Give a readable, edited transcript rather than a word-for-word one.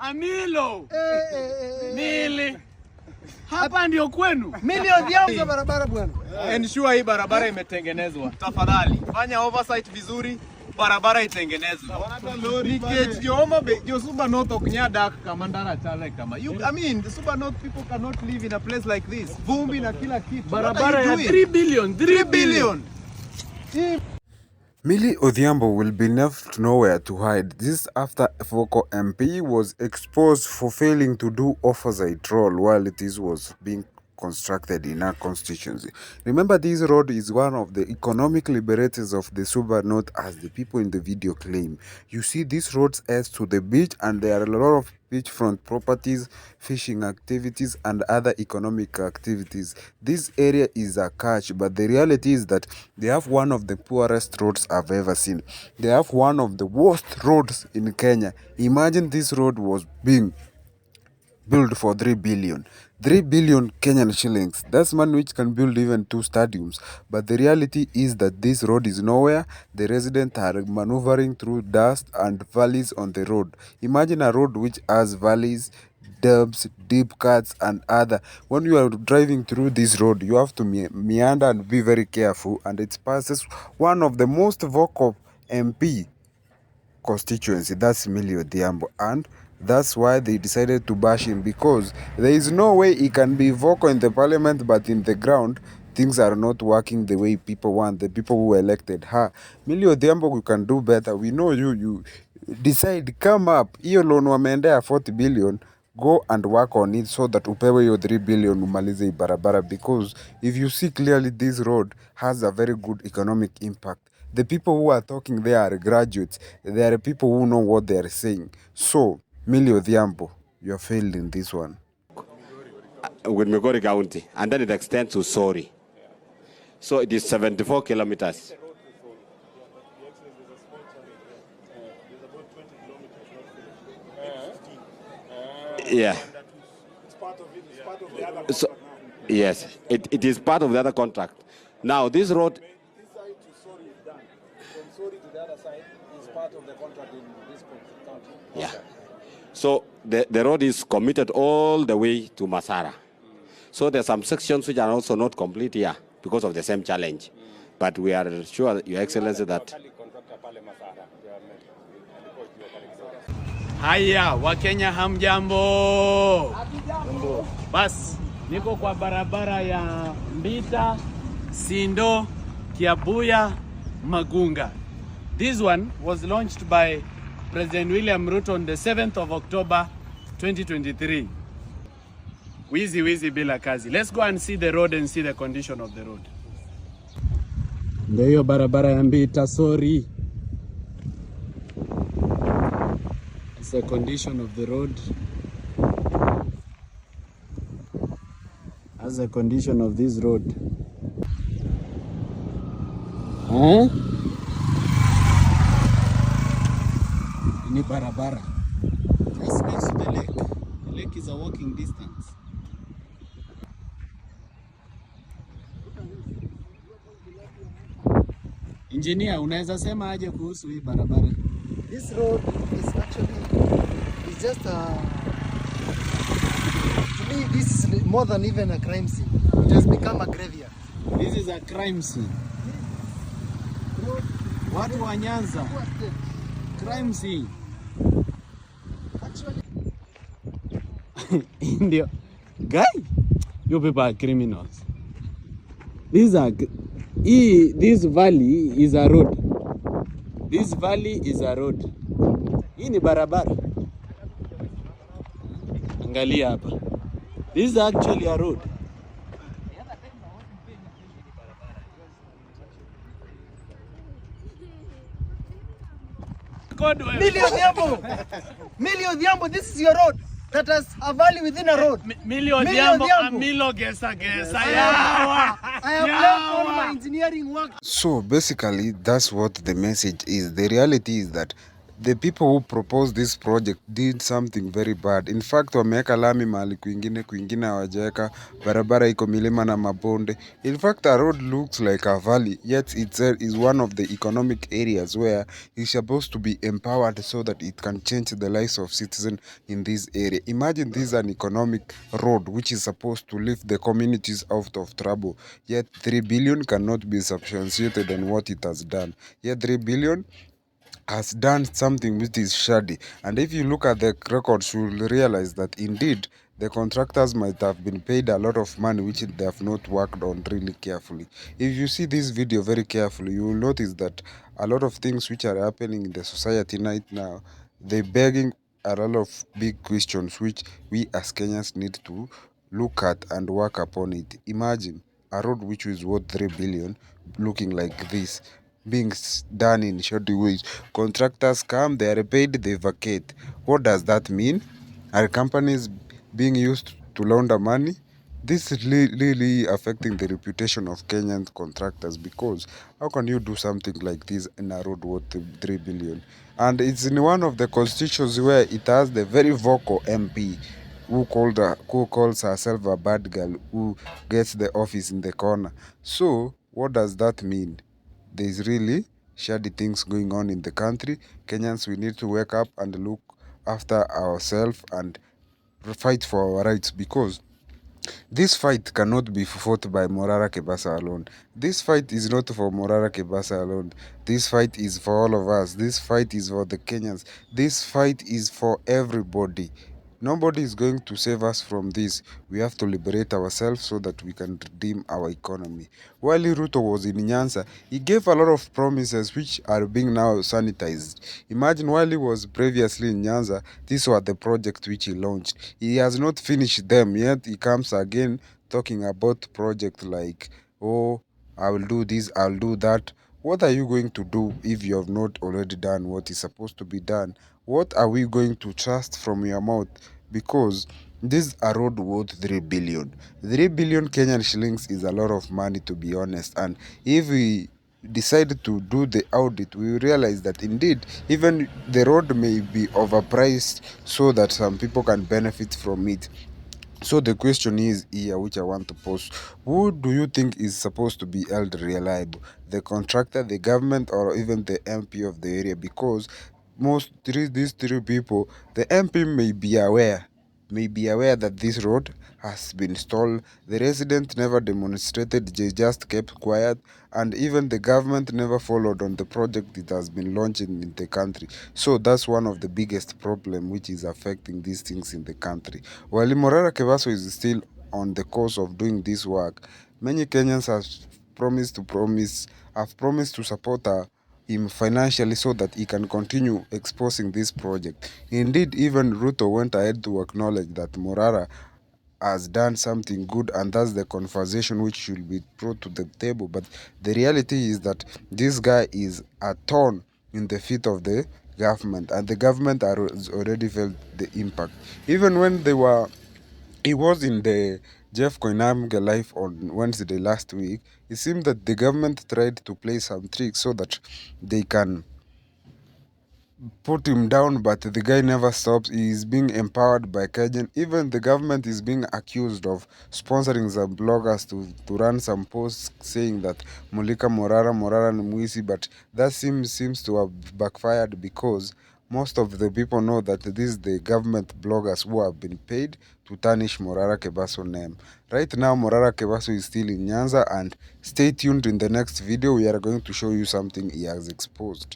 Amilo. Millie. Hapa ndio kwenu. Millie Odhialbo barabara bwana. Ensure hii barabara imetengenezwa. Tafadhali fanya oversight vizuri, barabara itengenezwe. Nikech Joma be Suba North oknya dak kama ndara chale kama. I mean, the Suba North people cannot live in a place like this. Vumbi na kila kitu. Barabara ya 3 billion, 3 billion. Millie Odhialbo will be left nowhere to hide. This after Foko MP was exposed for failing to do oversight role while this was being constructed in our constituency. Remember, this road is one of the economic liberators of the Suba North, as the people in the video claim. You see, this road heads to the beach, and there are a lot of beachfront properties, fishing activities, and other economic activities. This area is a catch, but the reality is that they have one of the poorest roads I've ever seen. They have one of the worst roads in Kenya. Imagine this road was being built for 3 billion. 3 billion Kenyan shillings. That's money which can build even 2 stadiums. But the reality is that this road is nowhere. The residents are maneuvering through dust and valleys on the road. Imagine a road which has valleys, dubs, deep cuts, and other. When you are driving through this road, you have to meander and be very careful. And it passes one of the most vocal MP constituency, that's Millie Odhialbo, and that's why they decided to bash him, because there is no way he can be vocal in the parliament, but in the ground things are not working the way people want, the people who elected her. Millie Odhialbo, you can do better. We know you decide, come up, hiyo loan wameendea 40 billion, go and work on it so that upewe hiyo 3 billion umalize hii barabara, because if you see clearly, this road has a very good economic impact. The people who are talking there are graduates. They are people who know what they are saying. So, Millie Odhialbo, you are failed in this one. With Migori County, and then it extends to Sori. So it is 74 kilometers. Yeah. So, yes, it is part of the other contract. Now, this road... Part of the contract in this county. Yeah. So the road is committed all the way to Masara. So there's some sections which are also not complete here because of the same challenge. But we are sure, Your Excellency, that... Haya, Wakenya hamjambo. Bas, niko kwa barabara ya Mbita, Sindo, Kiabuya, Magunga. This one was launched by President William Ruto on the 7th of October 2023. Wizi bila kazi. Let's go and see the road and see the condition of the road. Ndio hiyo barabara ya Mbita, sorry. It's the condition of the road. That's the condition of this road. Huh? Ni barabara. Just next to the lake. The lake is a walking distance. Engineer, unaweza sema aje kuhusu hii barabara? This road is actually just to me, this is more than even a crime scene. It has become a graveyard. This is a crime scene. Watu wa Nyanza. Crime scene. Actually, India. Guy, you people are criminals. This valley is a road. This valley is a road. Hii ni barabara. Angalia hapa. This is actually a road. Millie Odhialbo. Millie Odhialbo, this is your road. That has a valley within a road. Millie Odhialbo, Amilo gesa. I have done all my engineering work. So basically, that's what the message is. The reality is that the people who proposed this project did something very bad. In fact, wameweka lami mahali kwingine hawajaweka, barabara iko milima na mabonde. In fact, a road looks like a valley, yet it is one of the economic areas where it's supposed to be empowered so that it can change the lives of citizens in this area. Imagine this is an economic road which is supposed to lift the communities out of trouble, yet 3 billion cannot be substantiated on what it has done. Yet 3 billion has done something which is shady. And if you look at the records, you will realize that indeed the contractors might have been paid a lot of money which they have not worked on really carefully. If you see this video very carefully, you will notice that a lot of things which are happening in the society right now, they begging a lot of big questions which we as Kenyans need to look at and work upon it. Imagine a road which is worth 3 billion looking like this, being done in shoddy ways. Contractors come, they are paid, they vacate. What does that mean? Are companies being used to launder money? This is really affecting the reputation of Kenyan contractors, because how can you do something like this in a road worth 3 billion? And it's in one of the constituencies where it has the very vocal MP who calls herself a bad girl, who gets the office in the corner. So what does that mean? There's really shady things going on in the country. Kenyans, we need to wake up and look after ourselves and fight for our rights, because this fight cannot be fought by Morara Kebaso alone. This fight is not for Morara Kebaso alone. This fight is for all of us. This fight is for the Kenyans. This fight is for everybody. Nobody is going to save us from this. We have to liberate ourselves so that we can redeem our economy. While Ruto was in Nyanza, he gave a lot of promises which are being now sanitized. Imagine, while he was previously in Nyanza, these were the projects which he launched. He has not finished them, yet he comes again talking about projects like, oh, I will do this, I'll do that. What are you going to do if you have not already done what is supposed to be done? What are we going to trust from your mouth? Because this a road worth 3 billion. 3 billion Kenyan shillings is a lot of money, to be honest. And if we decide to do the audit, we realize that indeed even the road may be overpriced so that some people can benefit from it. So the question is here, which I want to pose: who do you think is supposed to be held reliable? The contractor, the government, or even the MP of the area? Because these three people, the MP may be aware that this road has been stalled. The resident never demonstrated, they just kept quiet, and even the government never followed on the project it has been launching in the country. So that's one of the biggest problem which is affecting these things in the country. While Morara Kebaso is still on the course of doing this work, many Kenyans have promised to support him financially so that he can continue exposing this project. Indeed, even Ruto went ahead to acknowledge that Morara has done something good, and that's the conversation which should be brought to the table. But the reality is that this guy is a thorn in the feet of the government, and the government has already felt the impact. Even when he was in the Jeff Koinange live on Wednesday last week, it seemed that the government tried to play some tricks so that they can put him down, but the guy never stops. He is being empowered by Kenyan. Even the government is being accused of sponsoring some bloggers to run some posts saying that Mulika Morara Mwizi, but that seems to have backfired, because most of the people know that this is the government bloggers who have been paid to tarnish Morara Kebaso name. Right now, Morara Kebaso is still in Nyanza, and stay tuned. In the next video, we are going to show you something he has exposed.